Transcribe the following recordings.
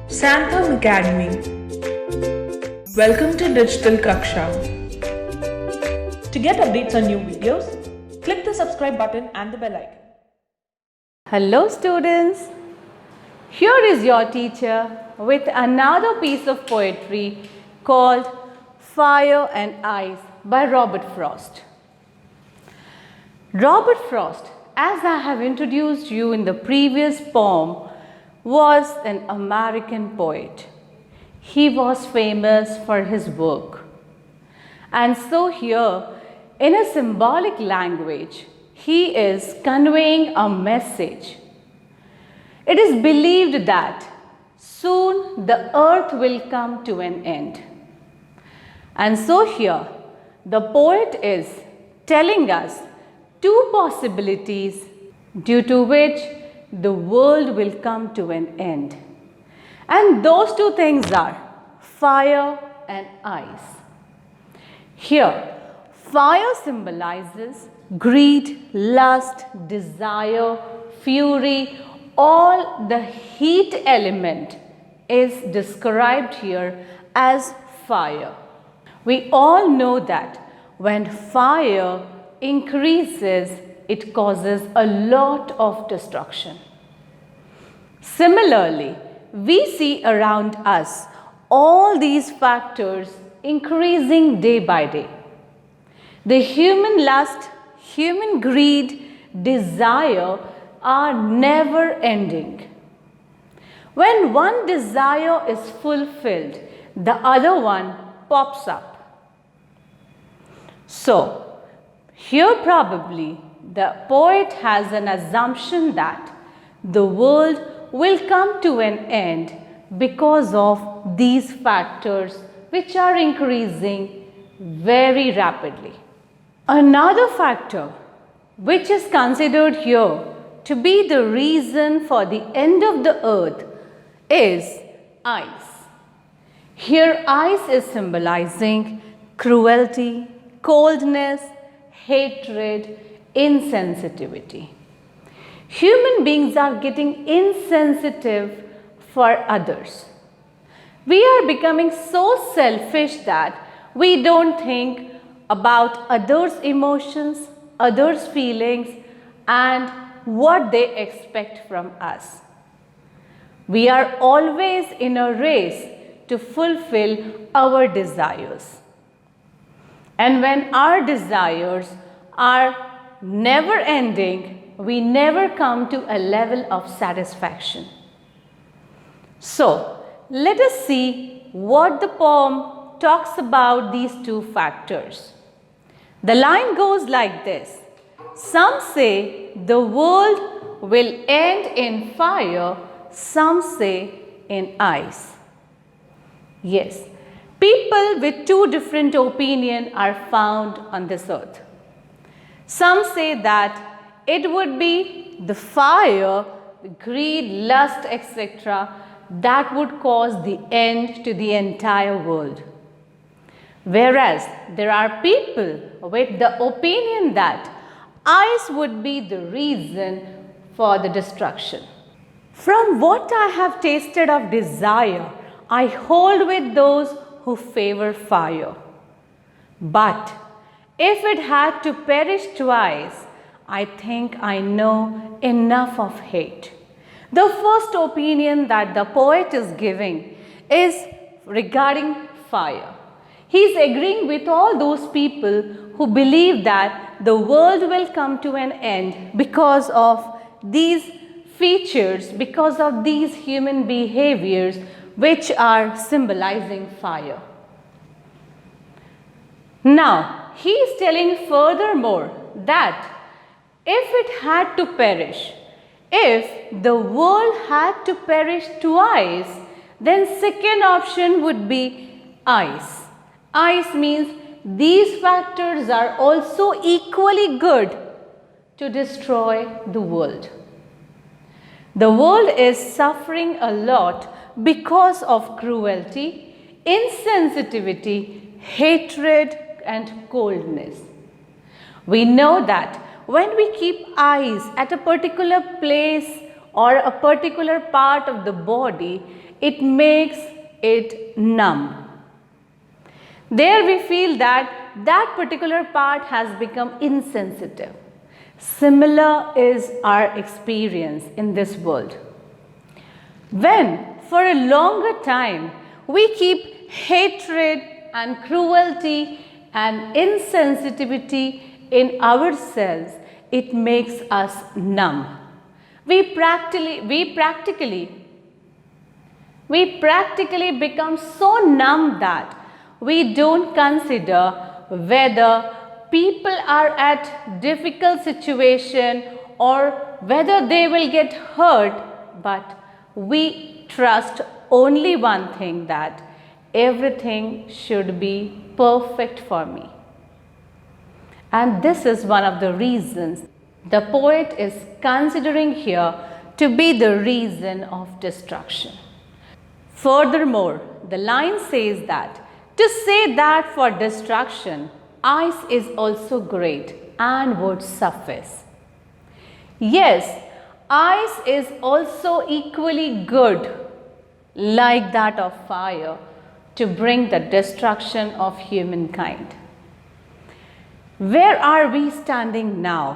Santham Academy. Welcome to Digital Kaksha. To get updates on new videos, click the subscribe button and the bell icon. Hello students, here is your teacher with another piece of poetry called Fire and Ice by Robert Frost. Robert Frost, as I have introduced you in the previous poem, was an American poet. He was famous for his work. And so here, in a symbolic language, he is conveying a message. It is believed that soon the earth will come to an end. And so here, the poet is telling us two possibilities due to which the world will come to an end. And those two things are fire and ice. Here, fire symbolizes greed, lust, desire, fury. All the heat element is described here as fire. We all know that when fire increases, it causes a lot of destruction. Similarly, we see around us all these factors increasing day by day. The human lust, human greed, desire are never ending. When one desire is fulfilled, the other one pops up. So, here probably the poet has an assumption that the world will come to an end because of these factors which are increasing very rapidly. Another factor which is considered here to be the reason for the end of the earth is ice. Here ice is symbolizing cruelty, coldness, hatred, insensitivity. Human beings are getting insensitive for others. We are becoming so selfish that we don't think about others' emotions, others' feelings, and what they expect from us. We are always in a race to fulfill our desires. And when our desires are never ending, we never come to a level of satisfaction. So, let us see what the poem talks about these two factors. The line goes like this. Some say the world will end in fire, some say in ice. Yes, people with two different opinions are found on this earth. Some say that it would be the fire, the greed, lust, etc. that would cause the end to the entire world. Whereas there are people with the opinion that ice would be the reason for the destruction. From what I have tasted of desire, I hold with those who favor fire. But if it had to perish twice, I think I know enough of hate. The first opinion that the poet is giving is regarding fire. He is agreeing with all those people who believe that the world will come to an end because of these features, because of these human behaviors which are symbolizing fire. Now, he is telling furthermore that if it had to perish, if the world had to perish twice, then second option would be ice. Ice means these factors are also equally good to destroy the world. The world is suffering a lot because of cruelty, insensitivity, hatred, and coldness. We know that when we keep ice at a particular place or a particular part of the body, it makes it numb. There we feel that that particular part has become insensitive. Similar is our experience in this world. When for a longer time we keep hatred and cruelty and insensitivity in ourselves, it makes us numb. We practically become so numb that we don't consider whether people are at difficult situation or whether they will get hurt, but we trust only one thing, that everything should be perfect for me. And this is one of the reasons the poet is considering here to be the reason of destruction. Furthermore, the line says that to say that for destruction, ice is also great and would suffice. Yes, ice is also equally good, like that of fire, to bring the destruction of humankind. Where are we standing now?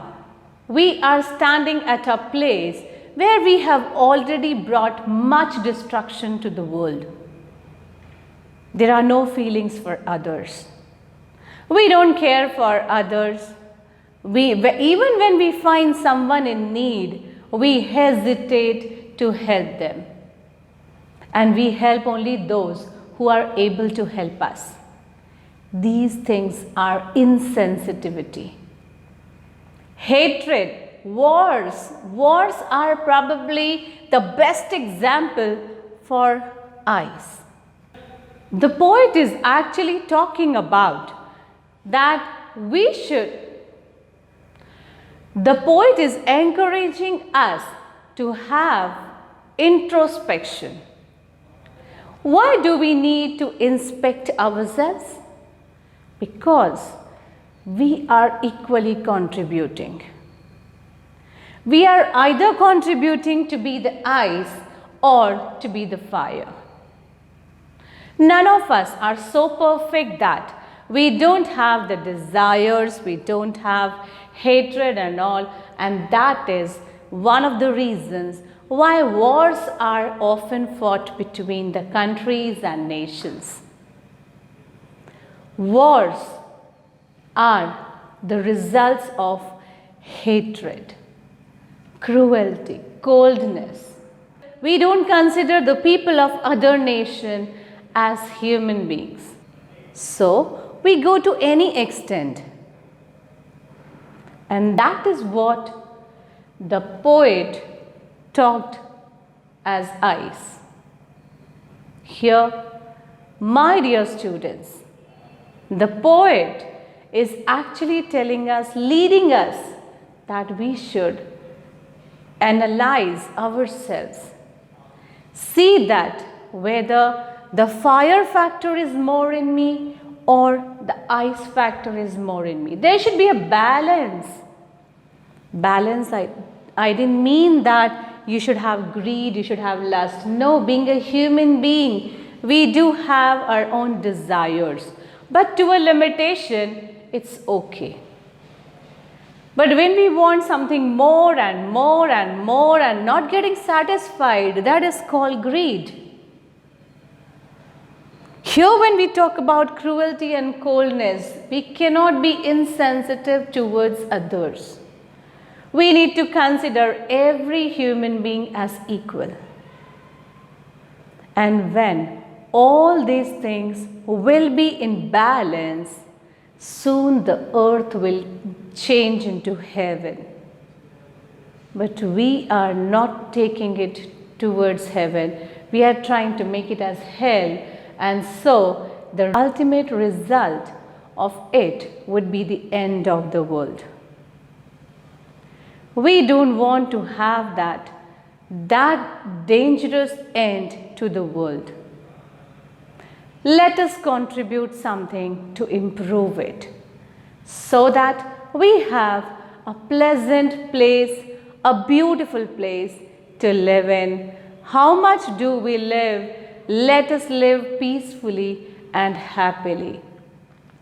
We are standing at a place where we have already brought much destruction to the world. There are no feelings for others. We don't care for others. Even when we find someone in need, we hesitate to help them. And we help only those who are able to help us. These things are insensitivity. Hatred, wars. Wars are probably the best example for ice. The poet is actually talking about that the poet is encouraging us to have introspection. Why do we need to inspect ourselves? Because we are equally contributing. We are either contributing to be the ice or to be the fire. None of us are so perfect that we don't have the desires, we don't have hatred and all, and that is one of the reasons why wars are often fought between the countries and nations. Wars are the results of hatred, cruelty, coldness. We don't consider the people of other nation as human beings. So we go to any extent. And that is what the poet talked as ice. Here, my dear students, the poet is actually telling us, leading us, that we should analyze ourselves. See that whether the fire factor is more in me or the ice factor is more in me. There should be a balance. Balance, I didn't mean that you should have greed, you should have lust. No, being a human being, we do have our own desires. But to a limitation, it's okay. But when we want something more and more and more and not getting satisfied, that is called greed. Here when we talk about cruelty and coldness, we cannot be insensitive towards others. We need to consider every human being as equal. And when all these things will be in balance, soon the earth will change into heaven. But we are not taking it towards heaven. We are trying to make it as hell. And so the ultimate result of it would be the end of the world. We don't want to have that dangerous end to the world. Let us contribute something to improve it, so that we have a pleasant place, a beautiful place to live in. How much do we live? Let us live peacefully and happily.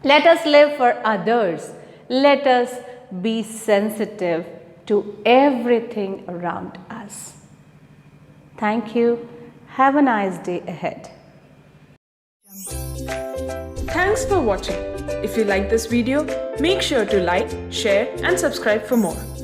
Let us live for others. Let us be sensitive to everything around us. Thank you. Have a nice day ahead. Thanks for watching. If you like this video, make sure to like, share and subscribe for more.